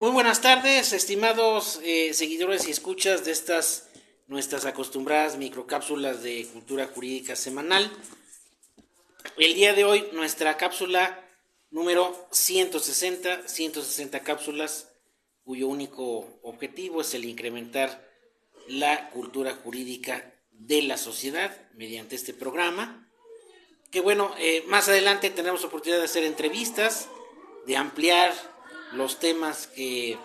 Muy buenas tardes, estimados seguidores y escuchas de estas nuestras acostumbradas microcápsulas de cultura jurídica semanal. El día de hoy nuestra cápsula número 160 cápsulas cuyo único objetivo es el incrementar la cultura jurídica de la sociedad mediante este programa. Que bueno, más adelante tendremos oportunidad de hacer entrevistas, de ampliar los temas que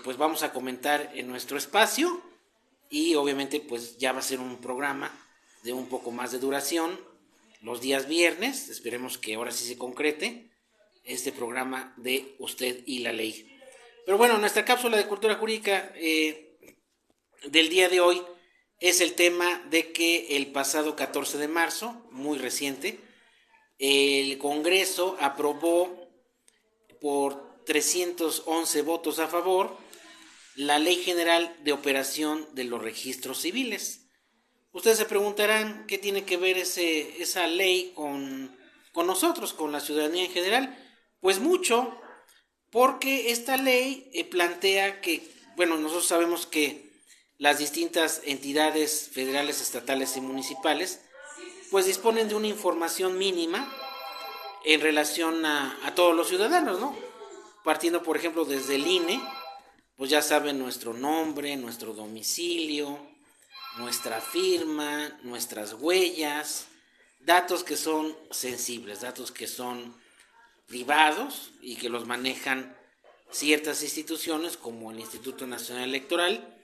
pues vamos a comentar en nuestro espacio y obviamente pues ya va a ser un programa de un poco más de duración los días viernes. Esperemos que ahora sí se concrete este programa de Usted y la Ley. Pero bueno, nuestra cápsula de cultura jurídica del día de hoy es el tema de que el pasado 14 de marzo, muy reciente, el Congreso aprobó por 311 votos a favor la Ley General de Operación de los Registros Civiles. Ustedes se preguntarán qué tiene que ver esa ley con nosotros, con la ciudadanía en general. Pues mucho, porque esta ley plantea que, bueno, nosotros sabemos que las distintas entidades federales, estatales y municipales, pues disponen de una información mínima en relación a todos los ciudadanos, ¿no? Partiendo, por ejemplo, desde el INE, pues ya saben nuestro nombre, nuestro domicilio, nuestra firma, nuestras huellas, datos que son sensibles, datos que son privados y que los manejan ciertas instituciones como el Instituto Nacional Electoral,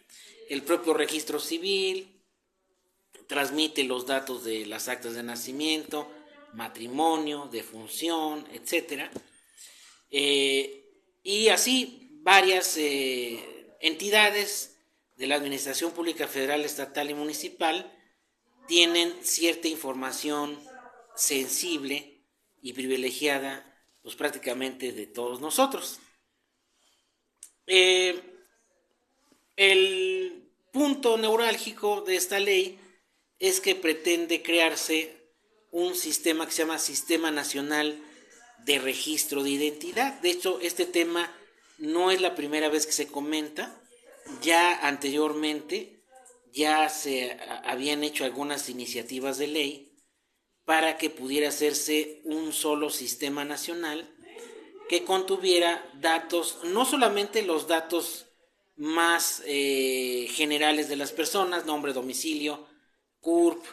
el propio registro civil, transmite los datos de las actas de nacimiento, matrimonio, defunción, etcétera. Y así varias entidades de la Administración Pública Federal, Estatal y Municipal tienen cierta información sensible y privilegiada, pues prácticamente de todos nosotros. Eh, el punto neurálgico de esta ley es que pretende crearse un sistema que se llama Sistema Nacional de Registro de Identidad. De hecho, este tema no es la primera vez que se comenta. Ya anteriormente ya se habían hecho algunas iniciativas de ley para que pudiera hacerse un solo sistema nacional que contuviera datos, no solamente los datos más generales de las personas, nombre, domicilio, CURP,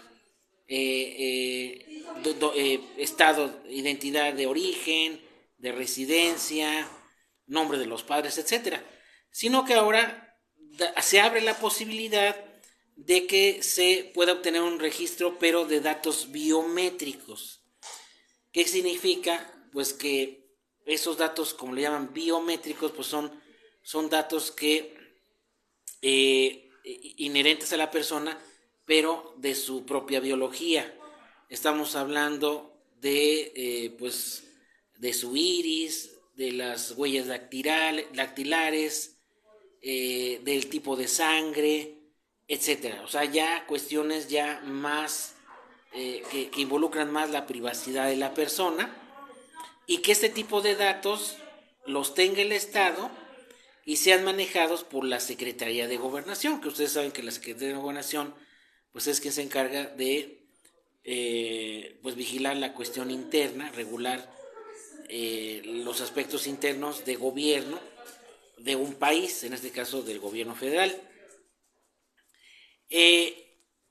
estado, identidad de origen, de residencia, nombre de los padres, etcétera, sino que ahora se abre la posibilidad de que se pueda obtener un registro, pero de datos biométricos. ¿Qué significa? Pues que esos datos, como le llaman biométricos, pues son datos que inherentes a la persona, pero de su propia biología. Estamos hablando pues, de su iris, de las huellas dactilares, del tipo de sangre, etcétera. O sea, ya cuestiones ya más que involucran más la privacidad de la persona y que este tipo de datos los tenga el Estado y sean manejados por la Secretaría de Gobernación, que ustedes saben que la Secretaría de Gobernación pues es quien se encarga de pues vigilar la cuestión interna, regular los aspectos internos de gobierno de un país, en este caso del gobierno federal.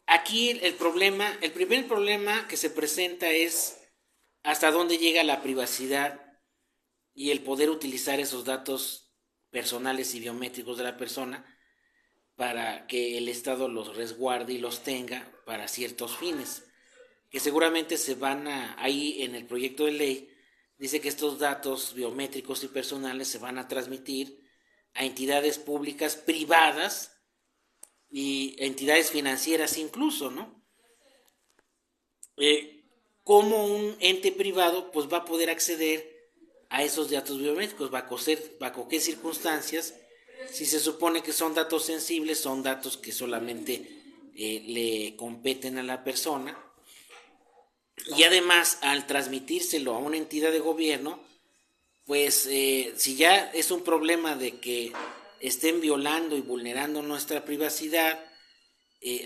Aquí el primer problema que se presenta es hasta dónde llega la privacidad y el poder utilizar esos datos personales y biométricos de la persona para que el Estado los resguarde y los tenga para ciertos fines, que seguramente se van ahí en el proyecto de ley, dice que estos datos biométricos y personales se van a transmitir a entidades públicas, privadas y entidades financieras incluso, ¿no? Como un ente privado pues va a poder acceder a esos datos biométricos, bajo qué circunstancias, si se supone que son datos sensibles, son datos que solamente le competen a la persona, y además al transmitírselo a una entidad de gobierno, pues si ya es un problema de que estén violando y vulnerando nuestra privacidad,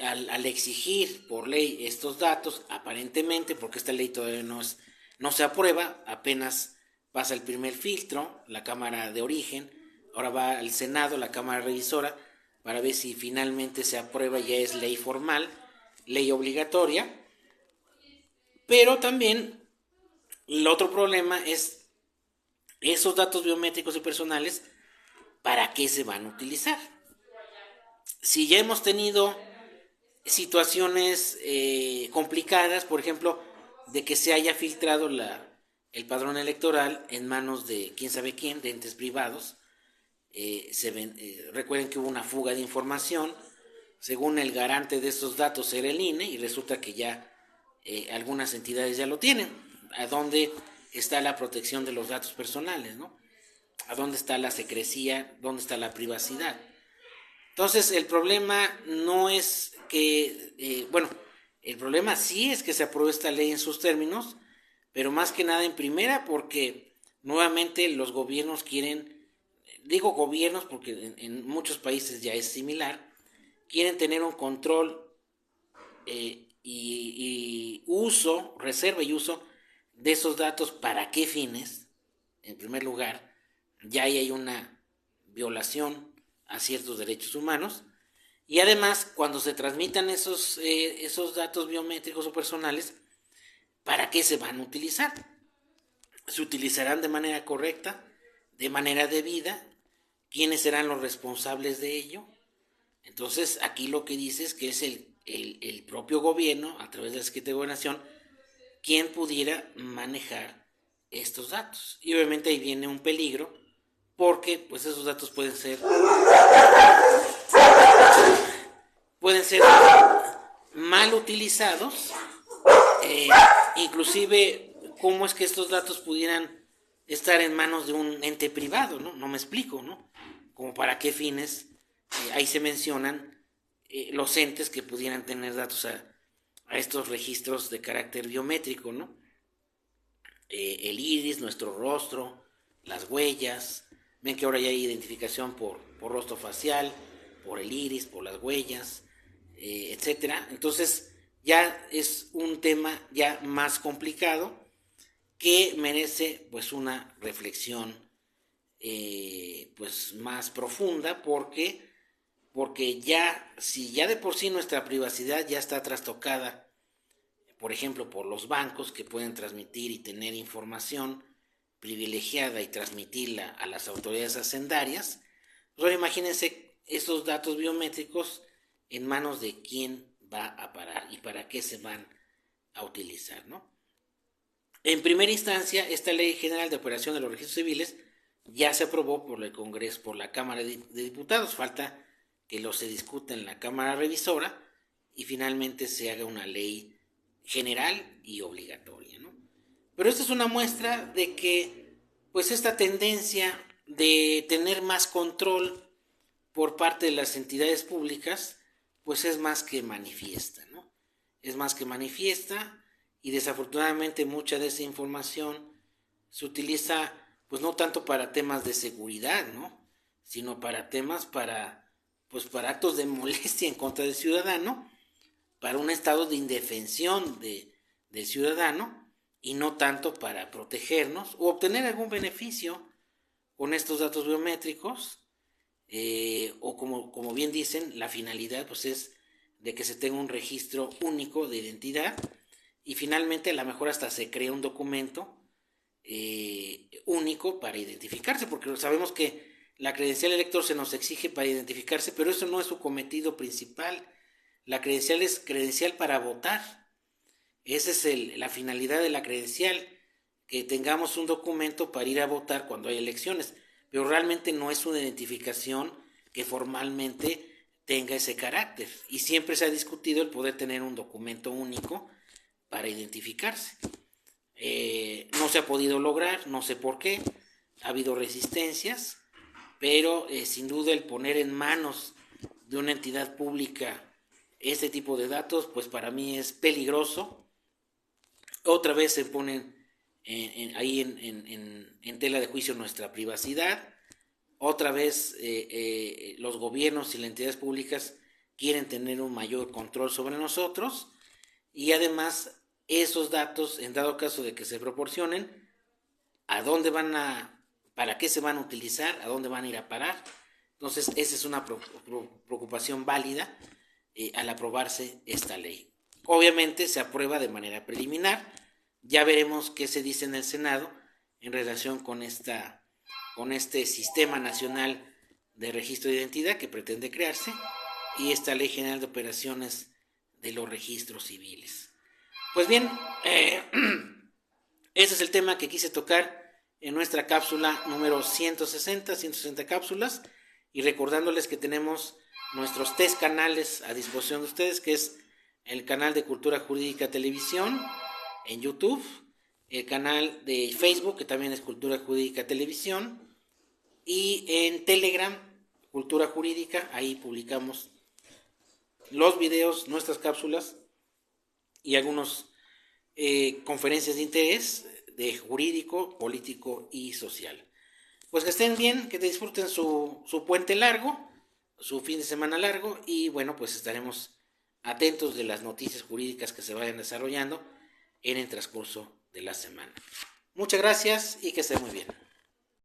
al exigir por ley estos datos, aparentemente, porque esta ley todavía no se aprueba, apenas pasa el primer filtro, la Cámara de Origen, ahora va al Senado, la Cámara Revisora, para ver si finalmente se aprueba y ya es ley formal, ley obligatoria. Pero también el otro problema es esos datos biométricos y personales, ¿para qué se van a utilizar? Si ya hemos tenido situaciones complicadas, por ejemplo, de que se haya filtrado el padrón electoral en manos de quién sabe quién, de entes privados. Recuerden que hubo una fuga de información, según el garante de estos datos era el INE, y resulta que ya algunas entidades ya lo tienen. ¿A dónde está la protección de los datos personales, no? ¿A dónde está la secrecía? ¿Dónde está la privacidad? Entonces, el problema no es que, el problema sí es que se apruebe esta ley en sus términos, pero más que nada en primera porque nuevamente los gobiernos quieren, digo gobiernos porque en muchos países ya es similar, quieren tener un control y uso, reserva y uso de esos datos. ¿Para qué fines? En primer lugar, ya ahí hay una violación a ciertos derechos humanos, y además cuando se transmitan esos datos biométricos o personales, ¿para qué se van a utilizar? ¿Se utilizarán de manera correcta, de manera debida? ¿Quiénes serán los responsables de ello? Entonces aquí lo que dice es que es el propio gobierno, a través de la Secretaría de Gobernación, quien pudiera manejar estos datos. Y obviamente ahí viene un peligro, porque pues esos datos pueden ser mal utilizados, eh, inclusive cómo es que estos datos pudieran estar en manos de un ente privado, ¿no? No me explico, ¿no? Como para qué fines. Ahí se mencionan los entes que pudieran tener datos a estos registros de carácter biométrico, ¿no? El iris, nuestro rostro, las huellas. Ven que ahora ya hay identificación por rostro facial, por el iris, por las huellas, etcétera. Entonces ya es un tema ya más complicado que merece pues una reflexión pues más profunda, porque ya, si ya de por sí nuestra privacidad ya está trastocada, por ejemplo, por los bancos que pueden transmitir y tener información privilegiada y transmitirla a las autoridades hacendarias, pues ahora imagínense esos datos biométricos en manos de quién va a parar y para qué se van a utilizar, ¿no? En primera instancia, esta Ley General de Operación de los Registros Civiles ya se aprobó por el Congreso, por la Cámara de Diputados. Falta que lo se discuta en la Cámara Revisora y finalmente se haga una ley general y obligatoria, ¿no? Pero esta es una muestra de que pues esta tendencia de tener más control por parte de las entidades públicas pues es más que manifiesta, ¿no? Es más que manifiesta, y desafortunadamente mucha de esa información se utiliza pues no tanto para temas de seguridad, ¿no? Sino para temas para actos de molestia en contra del ciudadano, para un estado de indefensión del ciudadano, y no tanto para protegernos o obtener algún beneficio con estos datos biométricos, o como bien dicen, la finalidad pues es de que se tenga un registro único de identidad, y finalmente a lo mejor hasta se crea un documento único para identificarse, porque sabemos que la credencial elector se nos exige para identificarse, pero eso no es su cometido principal. La credencial es credencial para votar. Esa es la finalidad de la credencial, que tengamos un documento para ir a votar cuando hay elecciones, pero realmente no es una identificación que formalmente tenga ese carácter, y siempre se ha discutido el poder tener un documento único para identificarse. No se ha podido lograr, no sé por qué, ha habido resistencias, pero sin duda el poner en manos de una entidad pública este tipo de datos, pues para mí es peligroso. Otra vez se ponen ahí en tela de juicio nuestra privacidad. Otra vez los gobiernos y las entidades públicas quieren tener un mayor control sobre nosotros, y además esos datos, en dado caso de que se proporcionen, a dónde para qué se van a utilizar, a dónde van a ir a parar. Entonces esa es una preocupación válida al aprobarse esta ley. Obviamente se aprueba de manera preliminar, ya veremos qué se dice en el Senado en relación con este Sistema Nacional de Registro de Identidad que pretende crearse, y esta Ley General de Operaciones de los Registros Civiles. Pues bien, ese es el tema que quise tocar en nuestra cápsula número 160 cápsulas, y recordándoles que tenemos nuestros 3 canales a disposición de ustedes, que es el canal de Cultura Jurídica Televisión en YouTube, el canal de Facebook, que también es Cultura Jurídica Televisión, y en Telegram, Cultura Jurídica. Ahí publicamos los videos, nuestras cápsulas y algunas conferencias de interés de jurídico, político y social. Pues que estén bien, que disfruten su puente largo, su fin de semana largo, y bueno, pues estaremos atentos de las noticias jurídicas que se vayan desarrollando en el transcurso de la semana. Muchas gracias y que estén muy bien.